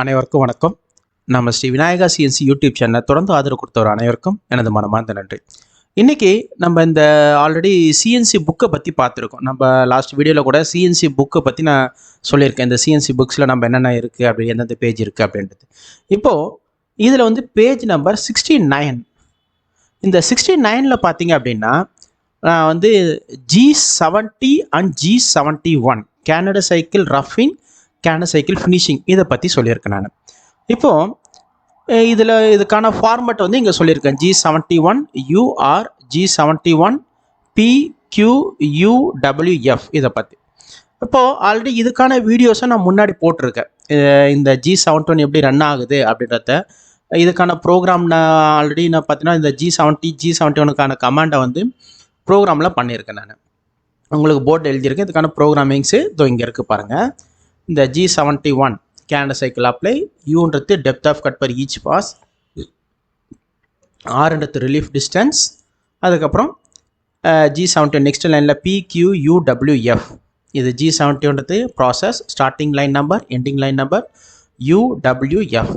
அனைவருக்கும் வணக்கம். நம்ம ஸ்ரீ விநாயகா சிஎன்சி யூடியூப் சேனலை தொடர்ந்து ஆதரவு கொடுத்தவர் அனைவருக்கும் எனது மனமார்ந்த நன்றி. இன்றைக்கி நம்ம இந்த ஆல்ரெடி சிஎன்சி புக்கை பற்றி பார்த்துருக்கோம். நம்ம லாஸ்ட் வீடியோவில் கூட சிஎன்சி புக்கை பற்றி நான் சொல்லியிருக்கேன். இந்த சிஎன்சி புக்ஸில் நம்ம என்னென்ன இருக்குது, அப்படி எந்தெந்த பேஜ் இருக்குது அப்படின்றது. இப்போது இதில் வந்து பேஜ் நம்பர் 69. இந்த 69ல் பார்த்தீங்க அப்படின்னா நான் வந்து G70 and G71 canned cycle ரஃபிங், கேனடா சைக்கிள் ஃபினிஷிங் இதை பற்றி சொல்லியிருக்கேன் நான். இப்போது இதுக்கான ஃபார்மேட் வந்து இங்கே சொல்லியிருக்கேன். G71 UR, G71 PQUWF இதை பற்றி. இப்போது ஆல்ரெடி இதுக்கான வீடியோஸை நான் முன்னாடி போட்டிருக்கேன். இந்த G71 எப்படி ரன் ஆகுது அப்படின்றத, இதுக்கான ப்ரோக்ராம் நான் ஆல்ரெடி பார்த்தீங்கன்னா இந்த G70 G71க்கான கமாண்டை வந்து ப்ரோக்ராமில் பண்ணியிருக்கேன் நான். உங்களுக்கு போர்டு எழுதியிருக்கேன். இதுக்கான ப்ரோக்ராமிங்ஸு இதோ இங்கே இருக்குது பாருங்கள். இந்த G71 கேனடா சைக்கிள் அப்ளை, யூன்றது depth of cut per each pass, ஆர்ன்றது ரிலீஃப் டிஸ்டன்ஸ், அதுக்கப்புறம் G70 நெக்ஸ்ட் லைனில் PQUWF. இது G70ன்றது process, starting line number, ending line number, UWF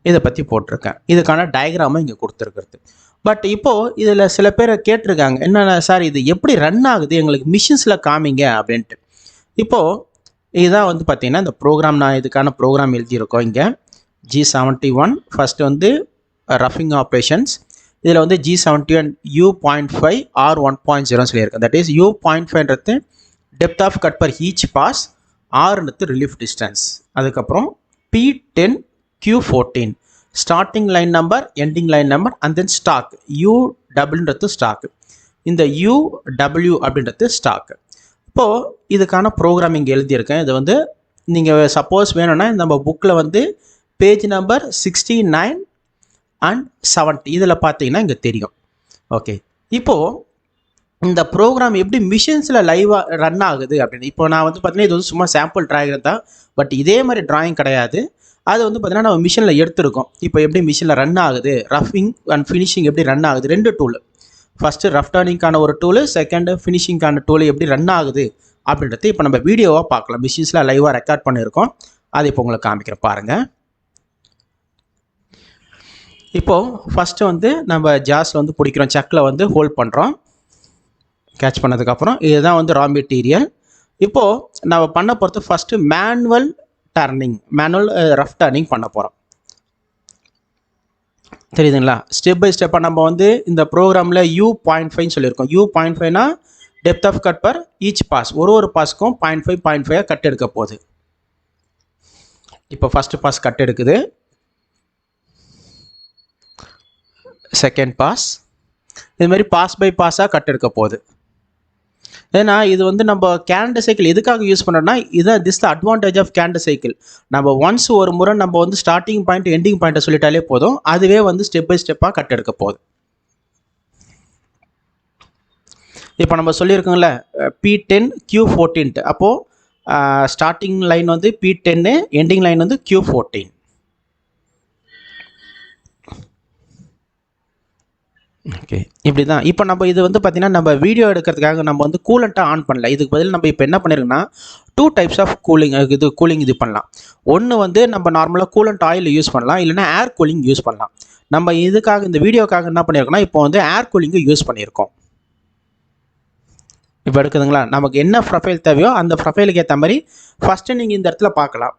இதை பற்றி போட்டிருக்கேன். இதுக்கான டயக்ராமும் இங்கே கொடுத்துருக்குறது. பட் இப்போது இதில் சில பேர் கேட்டிருக்காங்க, என்னென்ன சார் இது எப்படி ரன் ஆகுது, எங்களுக்கு மிஷின்ஸில் காமிங்க அப்படின்ட்டு. இப்போது இதுதான் வந்து பார்த்திங்கன்னா இந்த ப்ரோக்ராம், நான் இதுக்கான ப்ரோக்ராம் எழுதியிருக்கோம். இங்கே G71 ஃபஸ்ட்டு வந்து ரஃபிங் ஆப்ரேஷன்ஸ். இதில் வந்து G71 U.5 R1.0 சொல்லியிருக்கேன். தட் இஸ் U.5ன்றது depth of cut per each pass, ஆர்ன்றது ரிலீஃப் டிஸ்டன்ஸ், அதுக்கப்புறம் P10 Q14 starting line number, ending line number, and then stock. UWன்றது ஸ்டாக்கு, இந்த UW அப்படின்றது ஸ்டாக்கு. இப்போது இதுக்கான ப்ரோக்ராமிங் எழுதியிருக்கேன். இது வந்து நீங்கள் சப்போஸ் வேணும்னா நம்ம புக்கில் வந்து பேஜ் நம்பர் 69 அண்ட் 70 இதில் பார்த்தீங்கன்னா இங்கே தெரியும். ஓகே, இப்போது இந்த ப்ரோக்ராம் எப்படி மிஷின்ஸில் லைவாக ரன் ஆகுது அப்படின்னு. இப்போ நான் வந்து பார்த்தீங்கன்னா இது வந்து சும்மா சாம்பிள் ட்ராயிங் தான், பட் இதே மாதிரி ட்ராயிங் கிடையாது. அது வந்து பார்த்தீங்கன்னா நம்ம மிஷினில் எடுத்துருக்கோம். இப்போ எப்படி மிஷினில் ரன் ஆகுது, ரஃபிங் அண்ட் ஃபினிஷிங் எப்படி ரன் ஆகுது, 2 டூலு. ஃபஸ்ட்டு ரஃப் டர்னிங்கான ஒரு டூலு, செகண்டு ஃபினிஷிங்கான டூலு எப்படி ரன் ஆகுது அப்படின்றது இப்போ நம்ம வீடியோவாக பார்க்கலாம். மிஷின்ஸில் லைவாக ரெக்கார்ட் பண்ணியிருக்கோம். அது இப்போ உங்களுக்கு காமிக்கிறேன் பாருங்கள். இப்போது ஃபஸ்ட்டு வந்து நம்ம ஜாஸில் வந்து பிடிக்கிறோம், செக்கில் வந்து ஹோல்ட் பண்ணுறோம். கேட்ச் பண்ணதுக்கப்புறம் இதுதான் வந்து ரா மெட்டீரியல். இப்போது நம்ம பண்ண பொறுத்து ஃபஸ்ட்டு மேனுவல் ரஃப் டர்னிங் பண்ண போகிறோம். தெரியுதுங்களா? ஸ்டெப் பை ஸ்டெப்பாக நம்ம வந்து இந்த ப்ரோக்ராமில் U.5 சொல்லியிருக்கோம். U.5னா depth of cut per each pass, ஒரு பாஸ்க்கும் 0.5 கட் எடுக்க போகுது. இப்போ ஃபஸ்ட்டு பாஸ் கட் எடுக்குது, செகண்ட் பாஸ், இதுமாதிரி பாஸ் பை பாஸாக கட் எடுக்க போகுது. ஏன்னா இது வந்து நம்ம கேனடா சைக்கிள் எதுக்காக யூஸ் பண்ணுறோம்னா, இதுதான் this the advantage of Canada cycle. நம்ம ஒன்ஸ் ஒரு முறை நம்ம வந்து ஸ்டார்டிங் பாயிண்ட் எண்டிங் பாயிண்ட்டை சொல்லிட்டாலே போதும், அதுவே வந்து ஸ்டெப் பை ஸ்டெப்பாக கட் எடுக்க போகுது. இப்போ நம்ம சொல்லியிருக்கோங்கள P10 Q14, அப்போது ஸ்டார்டிங் லைன் வந்து P10, எண்டிங் லைன் வந்து Q14. ஓகே, இப்படி தான். இப்போ நம்ம இது வந்து பார்த்திங்கன்னா நம்ம வீடியோ எடுக்கிறதுக்காக நம்ம வந்து கூலண்ட்டாக ஆன் பண்ணல. இதுக்கு பதில் நம்ம இப்போ என்ன பண்ணியிருக்கோன்னா 2 டைப்ஸ் ஆஃப் கூலிங் இது பண்ணலாம். ஒன்று வந்து நம்ம நார்மலாக கூலண்ட் ஆயில் யூஸ் பண்ணலாம், இல்லைனா ஏர் கூலிங் யூஸ் பண்ணலாம். நம்ம இதுக்காக இந்த வீடியோக்காக என்ன பண்ணியிருக்கோம்னா இப்போ வந்து ஏர் கூலிங்கு யூஸ் பண்ணியிருக்கோம். இப்போ எடுக்குதுங்களா, நமக்கு என்ன ப்ரொஃபைல் தேவையோ அந்த ப்ரொஃபைலுக்கு ஏற்ற மாதிரி ஃபஸ்ட்டு நீங்கள் இந்த இடத்துல பார்க்கலாம்.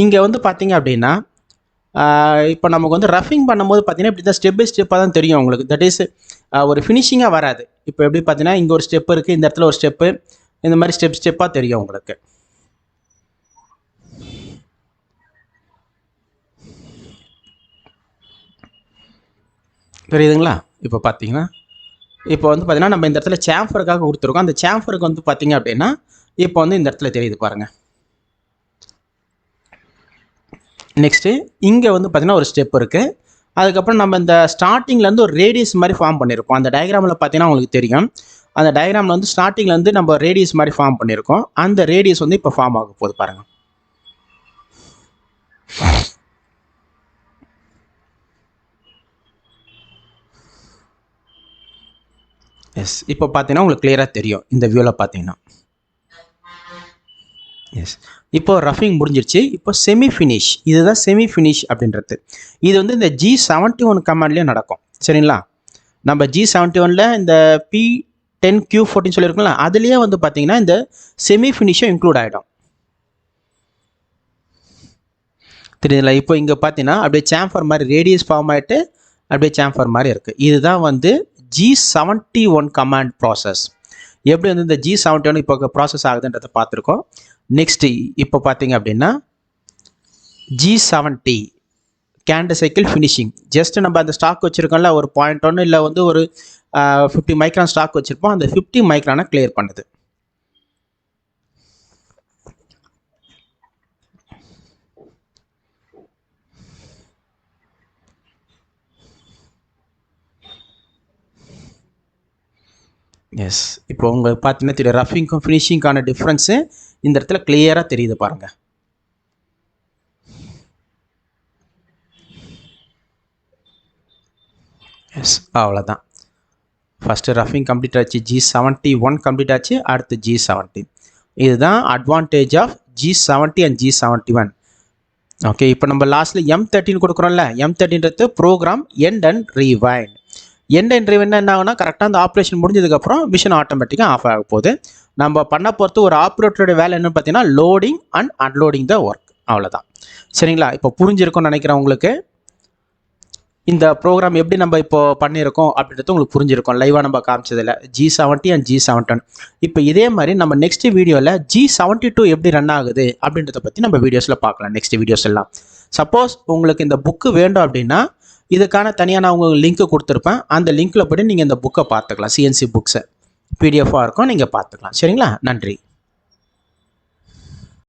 இங்கே வந்து பார்த்தீங்க அப்படின்னா இப்போ நமக்கு வந்து ரஃபிங் பண்ணும்போது பார்த்தீங்கன்னா இப்படி தான் ஸ்டெப் பை ஸ்டெப்பாக தான் தெரியும் உங்களுக்கு. தட் இஸ் ஒரு ஃபினிஷிங்காக வராது. இப்போ எப்படி பார்த்தீங்கன்னா இங்கே ஒரு ஸ்டெப்பு இருக்குது, இந்த இடத்துல ஒரு ஸ்டெப்பு, இந்த மாதிரி ஸ்டெப்பாக தெரியும் உங்களுக்கு. தெரியுதுங்களா? இப்போ பார்த்தீங்கன்னா இப்போ வந்து பார்த்தீங்கன்னா நம்ம இந்த இடத்துல சேம்பருக்காக கொடுத்துருக்கோம். அந்த சேம்பருக்கு வந்து பார்த்தீங்க அப்படின்னா இப்போ வந்து இந்த இடத்துல தெரியுது பாருங்கள். நெக்ஸ்ட்டு இங்கே வந்து பார்த்திங்கன்னா ஒரு ஸ்டெப் இருக்குது. அதுக்கப்புறம் நம்ம இந்த ஸ்டார்டிங்லேருந்து ஒரு ரேடியஸ் மாதிரி ஃபார்ம் பண்ணியிருக்கோம். அந்த டயக்ராமில் பார்த்தீங்கன்னா உங்களுக்கு தெரியும். அந்த டயக்ராமில் வந்து ஸ்டார்டிங்லேருந்து நம்ம ரேடியஸ் மாதிரி ஃபார்ம் பண்ணியிருக்கோம். அந்த ரேடியஸ் வந்து இப்போ ஃபார்ம் ஆக போகுது பாருங்கள். எஸ், இப்போ பார்த்தீங்கன்னா உங்களுக்கு கிளியராக தெரியும் இந்த வியூவில் பார்த்தீங்கன்னா. எஸ். இப்போ ரஃபிங் முடிஞ்சிருச்சு. இப்போ செமி ஃபினிஷ். இதுதான் செமி ஃபினிஷ் அப்படின்றது. இது வந்து இந்த G71 கமாண்ட்லேயும் நடக்கும். சரிங்களா? நம்ம G71ல் இந்த P10Q14 சொல்லியிருக்கோம்ல, அதுலேயே வந்து பார்த்தீங்கன்னா இந்த செமி ஃபினிஷும் இன்க்ளூட் ஆகிடும். தெரியுதுங்களா? இப்போ இங்கே பார்த்தீங்கன்னா அப்படியே சாம்பர் மாதிரி ரேடியஸ் ஃபார்ம் ஆகிட்டு அப்படியே சாம்பர் மாதிரி இருக்குது. இதுதான் வந்து G71 கமாண்ட் ப்ராசஸ். எப்படி வந்து இந்த G71 இப்போ ப்ராசஸ் ஆகுதுன்றதை பார்த்துருக்கோம். நெக்ஸ்ட்டு இப்போ பார்த்தீங்க அப்படின்னா G70 Cantt cycle finishing. Just நம்ம அந்த ஸ்டாக் வச்சுருக்கோம்ல, ஒரு 0.1 இல்லை வந்து ஒரு 50 மைக்ரான் ஸ்டாக் வச்சுருப்போம். அந்த 50 மைக்ரானை கிளியர் பண்ணுது. எஸ். இப்போ உங்களுக்கு பார்த்தீங்கன்னா தெரியும், ரஃபிங்க்கும் ஃபினிஷிங்கான டிஃப்ரென்ஸு இந்த இடத்துல கிளியராக தெரியுது பாருங்கள். எஸ், அவ்வளோதான். ஃபஸ்ட்டு ரஃபிங் கம்ப்ளீட் ஆச்சு, G71 கம்ப்ளீட் ஆச்சு, அடுத்து G70. இதுதான் advantage of G70 and G71. Okay, இப்போ நம்ம லாஸ்ட்டில் M13 கொடுக்குறோம்ல, M13ன்றது program end and rewind. End and rewind என்ன ஆகுனா, கரெக்டாக அந்த ஆப்ரேஷன் முடிஞ்சதுக்கப்புறம் மிஷின் ஆட்டோமேட்டிக்காக ஆஃப் ஆக போகுது. நம்ம பண்ண பொறுத்து ஒரு ஆப்ரேட்டரோட வேலை என்னன்னு பார்த்தீங்கன்னா loading and unloading the work. அவ்வளோதான். சரிங்களா? இப்போ புரிஞ்சிருக்கும்னு நினைக்கிறேன் உங்களுக்கு. இந்த ப்ரோக்ராம் எப்படி நம்ம இப்போ பண்ணியிருக்கோம் அப்படின்றது உங்களுக்கு புரிஞ்சிருக்கும் லைவாக நம்ம காமிச்சதில் G70 அண்ட் G71. இப்போ இதே மாதிரி நம்ம நெக்ஸ்ட் வீடியோவில் G72 எப்படி ரன் ஆகுது அப்படின்றத பற்றி நம்ம வீடியோஸில் பார்க்கலாம். நெக்ஸ்ட் வீடியோஸ் எல்லாம். சப்போஸ் உங்களுக்கு இந்த புக்கு வேண்டும் அப்படின்னா இதுக்கான தனியாக நான் உங்களுக்கு லிங்க்கு கொடுத்துருப்பேன். அந்த லிங்க்கில் போய்ட்டு நீங்கள் இந்த புக்கை பார்த்துக்கலாம். CNC புக்ஸை PDF-ஆக இருக்கும், நீங்கள் பார்த்துக்கலாம். சரிங்களா? நன்றி.